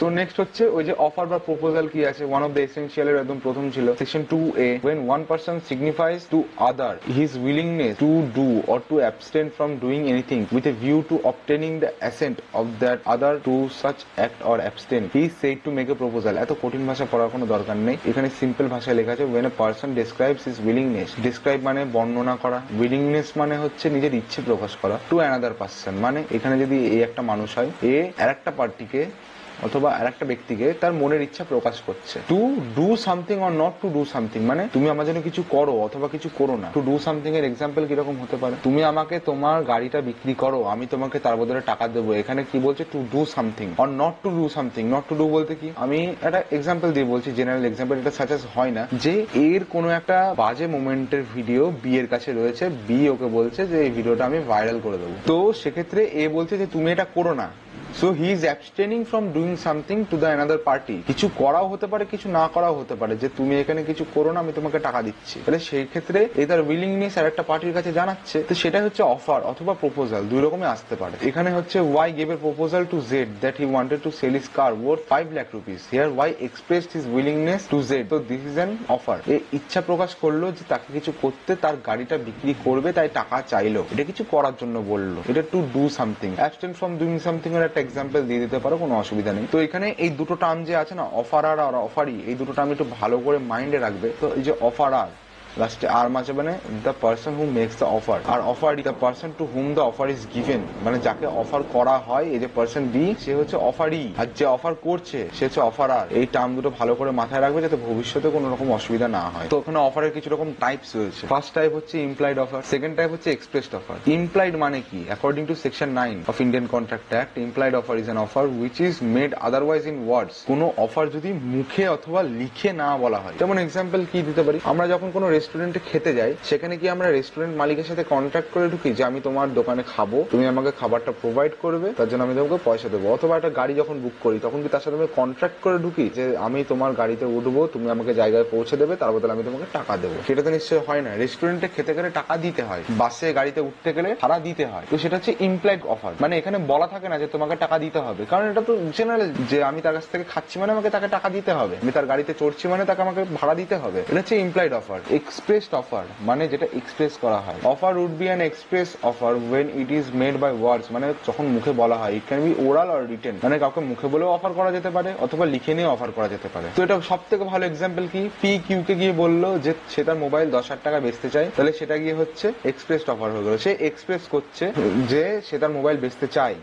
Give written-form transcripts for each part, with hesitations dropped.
So next হচ্ছে ওই যে অফার বা প্রপোজাল কি আছে, ওয়ান অফ দ্য এসেনশিয়াল এর একদম প্রথম ছিল section 2A, when one person signifies to other his willingness to do or to abstain from doing anything with a view to obtaining the assent of that other to such act or abstain, he is said to make a proposal. এত কঠিন ভাষা পড়ার কোনো দরকার নেই, এখানে simple ভাষায় লেখা আছে when a person describes his willingness, describe মানে বর্ণনা করা, willingness মানে হচ্ছে নিজের ইচ্ছে প্রকাশ করা, to another person মানে এখানে যদি এই একটা মানুষ হয়, এ আরেকটা পার্টিকে অথবা আরেকটা ব্যক্তিকে তার মনের ইচ্ছা প্রকাশ করছে। To do something or not to do something মানে তুমি আমার জন্য কিছু করো অথবা কিছু করো না। টু ডু সামথিং এর এক্সাম্পল কিরকম হতে পারে, তুমি আমাকে তোমার গাড়িটা বিক্রি করো, আমি তোমাকে তার বদলে টাকা দেবো। এখানে কি বলছে, to do something or not to do something. Not to do বলতে কি, আমি একটা এক্সাম্পল দিয়ে বলছি, জেনারেল এক্সাম্পল, এটা সাজেস্ট হয় না যে এর কোনো একটা বাজে মোমেন্টের ভিডিও বি এর কাছে রয়েছে, বি ওকে বলছে যে এই ভিডিওটা আমি ভাইরাল করে দেবো, তো সেক্ষেত্রে এ বলছে যে তুমি এটা করো না। So he is abstaining from doing something to the another party. কিছু করাও হতে পারে, কিছু না করাও হতে পারে, যে তুমি এখানে কিছু করো না, আমি তোমাকে টাকা দিচ্ছি। তাহলে সেই ক্ষেত্রে এই তার উইলিংনেস আর একটা পার্টির কাছে জানাচ্ছে, তো সেটা হচ্ছে অফার অথবা প্রপোজাল, দুই রকমই আসতে পারে। এখানে হচ্ছে Y gave a proposal to Z that he wanted to sell his car worth 5 lakh rupees. Here Y expressed his willingness to Z. So this is an offer. এই ইচ্ছা প্রকাশ করলো যে তাকে কিছু করতে, তার গাড়িটা বিক্রি করবে, তাই টাকা চাইলো, এটা কিছু করার জন্য বললো, এটা to do something. Abstain from doing something এর একটা এক্সাম্পল দিয়ে দিতে পারো, কোনো অসুবিধা নেই। তো এখানে এই দুটো টার্ম যে আছে না, অফারার আর অফারি, এই দুটো টার্ম একটু ভালো করে মাইন্ডে রাখবে। তো এই যে অফারার লাস্টে আর মাঝে মানে the person who makes the offer, আর offeree the person to whom the offer is given, মানে যাকে অফার করা হয়, এই যে পার্সন বি সে হচ্ছে অফারি, আর যে অফার করছে সে হচ্ছে অফারার। এই টার্ম দুটো ভালো করে মাথায় রাখবে যাতে ভবিষ্যতে কোনো রকম অসুবিধা না হয়। তো ওখানে অফারের কিছু রকম টাইপস রয়েছে। ফার্স্ট টাইপ হচ্ছে ইমপ্লাইড অফার, সেকেন্ড টাইপ হচ্ছে এক্সপ্রেসড অফার। ইমপ্লাইড মানে কি, according to section 9 of Indian contract act, implied offer is an offer which is made otherwise in words. কোনো অফার যদি মুখে অথবা লিখে না বলা হয়, যেমন এক্সাম্পল কি দিতে পারি, আমরা যখন কোনো রেস্টুরেন্টে খেতে যাই, সেখানে কি আমরা রেস্টুরেন্ট মালিকের সাথে কন্ট্রাক্ট করে ঢুকি যে আমি তোমার দোকানে খাবো, তুমি আমাকে খাবারটা প্রোভাইড করবে, তার জন্য আমি তোমাকে পয়সা দেবো। অথবা একটা গাড়ি যখন বুক করি, তখন কি তার সাথে আমি কন্ট্রাক্ট করে ঢুকি যে আমি তোমার গাড়িতে উঠবো, তুমি আমাকে জায়গায় পৌঁছে দেবে, তার বদলে আমি তোমাকে টাকা দেবো? সেটা তো নিশ্চয়ই হয় না। রেস্টুরেন্টে খেতে গেলে টাকা দিতে হয়, বাসে গাড়িতে উঠতে গেলে ভাড়া দিতে হয়। তো সেটা হচ্ছে ইমপ্লাইড অফার, মানে এখানে বলা থাকে না যে তোমাকে টাকা দিতে হবে, কারণ এটা তো জেনারেল যে আমি তার কাছ থেকে খাচ্ছি মানে আমাকে তাকে টাকা দিতে হবে, আমি তার গাড়িতে চড়ছি মানে তাকে আমাকে ভাড়া দিতে হবে। এটা হচ্ছে ইমপ্লাইড অফার। এক্সপ্রেসড অফার মানে যেটা এক্সপ্রেস করা হয়। Offer would be an express offer when it is made by words, মানে যখন মুখে বলা হয়। It can be oral or written, মানে কাউকে মুখে বলেও অফার করা যেতে পারে অথবা লিখে নিয়ে অফার করা যেতে পারে। তো এটা সব থেকে ভালো এক্সাম্পল কি, পি কিউ কে গিয়ে বললো যে সে তার মোবাইল 10,000 টাকা বেচতে চায়, তাহলে সেটা গিয়ে হচ্ছে এক্সপ্রেসড অফার হয়ে গেল। সে এক্সপ্রেস করছে যে সে তার মোবাইল বেচতে চায়,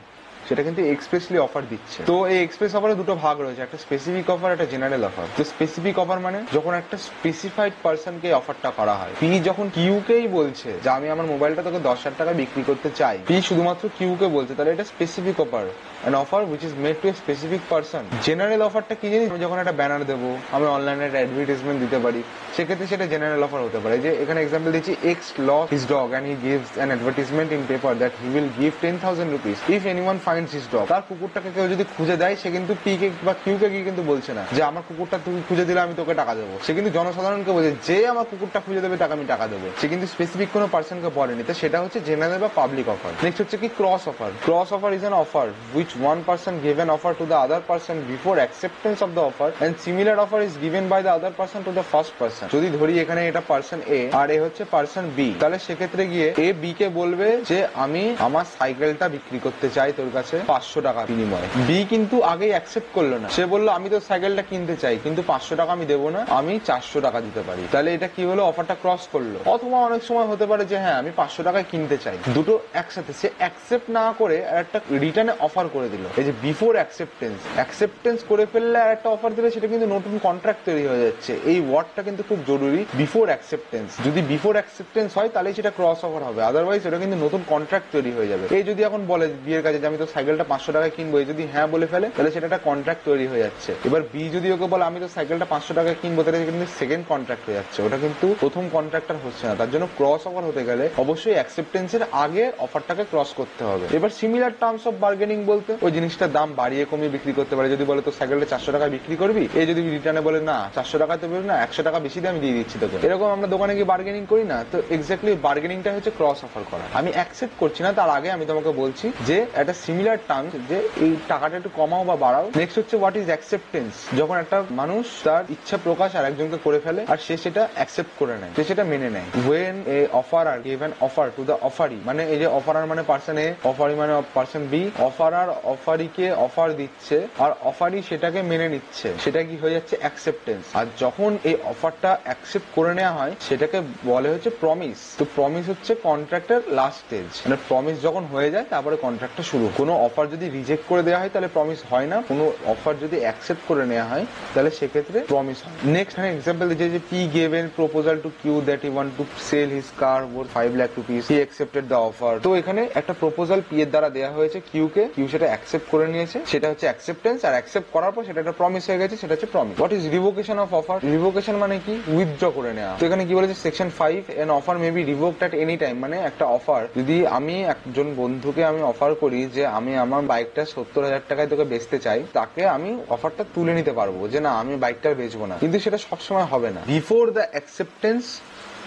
সেটা কিন্তু এক্সপ্রেসলি অফার দিচ্ছে। তো এই এক্সপ্রেস অফারে দুটো ভাগ রয়েছে, একটা স্পেসিফিক অফার, একটা জেনারেল অফার। তো স্পেসিফিক অফার মানে যখন একটা স্পেসিফাইড পার্সনকে অফারটা করা হয়। পি যখন কিউকেই বলছে যে আমি আমার মোবাইলটা তোকে 10,000 টাকা বিক্রি করতে চাই, পি শুধুমাত্র কিউকে বলছে, তাহলে এটা specific offer, an offer which is made to a specific person. General অফারটা কি জানিস, আমি যখন একটা ব্যানার দেবো, আমি অনলাইনে একটা অ্যাডভার্টাইজমেন্ট দিতে পারি, সেক্ষেত্রে সেটা জেনারেল অফার হতে পারে। যে এখানে এক্সাম্পল দিচ্ছি, x lost his dog and he gives an advertisement in paper that he will give 10,000 rupees if anyone finds his dog. তার কুকুরটাকে কেউ যদি খুঁজে দেয়, সে কিন্তু পি কে বা কিউ কে গিয়ে কিন্তু বলছে না যে আমার কুকুরটা তুমি খুঁজে দিলে আমি তোকে টাকা দেবো, সে কিন্তু জনসাধারণকে বলছে যে আমার কুকুরটা খুঁজে দেবে তাকে আমি টাকা দেবো। সে কিন্তু স্পেসিফিক কোনো পার্সনকে বলেনি। তো সেটা হচ্ছে জেনারেল বা পাবলিক অফার। নেক্সট হচ্ছে কি cross offer. Cross offer is an offer which one person give an offer to the other person before acceptance of the offer and similar offer is given by the other person to the first person. যদি ধরি এখানে এটা person A আর এ হচ্ছে person B, তাহলে সেক্ষেত্রে গিয়ে A B কে বলবে যে আমি আমার সাইকেলটা বিক্রি করতে চাই তোর কাছে 500 টাকা বিনিময়ে। বি কিন্তু আগেই অ্যাকসেপ্ট করলো না, সে বললো আমি তো সাইকেলটা কিনতে চাই কিন্তু 500 টাকা আমি দেবো না, আমি 400 টাকা দিতে পারি। তাহলে এটা কি হলো, অফারটা ক্রস করলো। অথবা অনেক সময় হতে পারে যে হ্যাঁ আমি 500 টাকায় কিনতে চাই, দুটো একসাথে সে অ্যাকসেপ্ট না করে আর একটা রিটার্নে অফার করে দিল। এই যে বিফোর অ্যাকসেপ্টেন্স করে ফেললে আর একটা অফার দিলে, সেটা কিন্তু নতুন কন্ট্রাক্ট তৈরি হয়ে যাচ্ছে। এই ওয়ার্ডটা কিন্তু খুব জরুরি, বিফোর অ্যাকসেপ্টেন্স। যদি বিফোর অ্যাকসেপ্টেন্স হয় তাহলে সেটা ক্রস অফার হবে, আদারওয়াইজ এটা কিন্তু নতুন কন্ট্রাক্ট তৈরি হয়ে যাবে। এই যদি এখন বলে বিয়ের কাছে যে আমি তো সাইকেলটা 500 টাকায় কিনবো, এই যদি হ্যাঁ বলে ফেলে তাহলে সেটা একটা কন্ট্রাক্ট তৈরি হয়ে যাচ্ছে। এবার বি যদি ওকে বলে আমি তো সাইকেলটা 500 টাকায় কিনবো, তাহলে কিন্তু সেকেন্ড কন্ট্রাক্ট হয়ে যাচ্ছে, ওটা কিন্তু প্রথম কন্ট্রাক্ট আর হচ্ছে না। তার জন্য ক্রস অফার হতে গেলে অবশ্যই অ্যাকসেপ্টেন্সের আগে অফারটাকে ক্রস করতে হবে। এবার সিমিলার টার্মস অফ বার্গেনিং বলতে তোকে ওই জিনিসটার দাম বাড়িয়ে কমিয়ে বিক্রি করতে পারে। যদি বলে তো সাইকেলটা 400 টাকায় বিক্রি করবি, এই যদি রিটার্নে বলে না 400 টাকায় তো বলি না 100 টাকা বেশি দিয়ে আমি দিয়ে দিচ্ছি তোকে, এরকম আমরা দোকানে গিয়ে বার্গেনিং করি না? তো এক্স্যাক্টলি বার্গেনিংটা হচ্ছে ক্রস অফার করা। আমি অ্যাকসেপ্ট করছি না, তার আগে আমি তোমাকে বলছি যে একটা সিমিলার টার্ম, যে এই টাকাটা একটু কমাও বা বাড়াও। নেক্সট হচ্ছে হোয়াট ইজ অ্যাকসেপ্টেন্স। যখন একটা মানুষ তার ইচ্ছা প্রকাশ আর একজনকে করে ফেলে আর সে সেটা অ্যাকসেপ্ট করে নেয়, সে সেটা মেনে নেয়। when a offerer gave an offer to the offeree, মানে এই যে অফারার মানে পার্সন এ, অফারি মানে পার্সন বি, অফারার অফারিকে অফার দিচ্ছে আর অফারি সেটাকে মেনে নিচ্ছে, সেটা কি হয়ে যাচ্ছে অ্যাকসেপ্টেন্স। আর যখন এই অফারটা অ্যাকসেপ্ট করে নেওয়া হয় সেটাকে বলে হচ্ছে প্রমিস। তো প্রমিস হচ্ছে কন্ট্রাক্টের লাস্ট স্টেজ, মানে প্রমিস যখন হয়ে যায় তারপরে কন্ট্রাক্টটা শুরু। কোনো অফার যদি রিজেক্ট করে দেওয়া হয় তাহলে প্রমিস হয় না, কোনো অফার যদি অ্যাকসেপ্ট করে নেওয়া হয় তাহলে সেক্ষেত্রে প্রমিস হয়। নেক্সট এক্সাম্পল দিচ্ছে যে P gave an proposal to Q that he want to sell his car worth 5 lakh rupees, he accepted the offer. তো এখানে একটা প্রপোজাল পি এর দ্বারা দেওয়া হয়েছে কিউ কে, কিউ সেটা অ্যাকসেপ্ট করে নিয়েছে, সেটা হচ্ছে অ্যাকসেপ্টেন্স। আর অ্যাকসেপ্ট করার পর সেটা একটা প্রমিস হয়ে গেছে, সেটা হচ্ছে promise. What is revocation of offer? Revocation মানে কি? উইথড্র করে নেওয়া। তো এখানে কি বলেছে section 5, N offer may be revoked at any time, মানে একটা অফার যদি আমি একজন বন্ধুকে আমি অফার করি যে আমি আমার বাইকটা 70,000 টাকায় তোকে বেচতে চাই, তাকে আমি অফারটা তুলে নিতে পারবো যে না আমি বাইকটা বেচবো না, কিন্তু সেটা সবসময় হবে না। Before the acceptance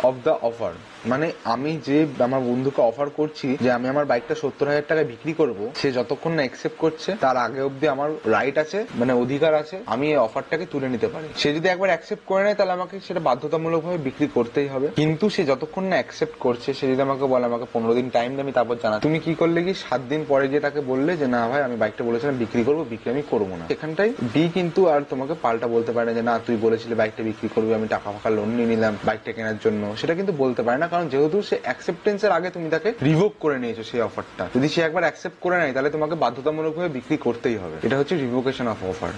of the offer, মানে আমি যে আমার বন্ধুকে অফার করছি যে আমি আমার বাইকটা 70,000 টাকায় বিক্রি করব, সে যতক্ষণ না অ্যাকসেপ্ট করছে তার আগে অব্দি আমার রাইট আছে, মানে অধিকার আছে আমি এই অফারটাকে তুলে নিতে পারি। সে যদি একবার অ্যাকসেপ্ট করে নেয় তাহলে আমাকে সেটা বাধ্যতামূলক ভাবে বিক্রি করতেই হবে। কিন্তু সে যতক্ষণ না অ্যাকসেপ্ট করছে, সে যদি আমাকে বলে আমাকে 15 দিন টাইম দেবে তারপর জানা, তুমি কি করলে কি 7 দিন পরে গিয়ে তাকে বললে যে না ভাই আমি বাইকটা বলেছিলাম বিক্রি করবো, বিক্রি আমি করবো না, এখানটাই বি কিন্তু আর তোমাকে পাল্টা বলতে পারে না যে না তুই বলেছিলি বাইকটা বিক্রি করবি, আমি টাকা ফাঁকা লোন নিয়ে নিলাম বাইকটা কেনার জন্য, সেটা কিন্তু বলতে পারে না। কারণ যেহেতু সে অ্যাকসেপ্টেন্সের আগে তুমি তাকে রিভোক করে নিয়েছো সেই অফারটা, যদি সে একবার অ্যাকসেপ্ট করে নেয় তাহলে তোমাকে বাধ্যতামূলকভাবে বিক্রি করতেই হবে। এটা হচ্ছে রিভোকেশন অফ অফার।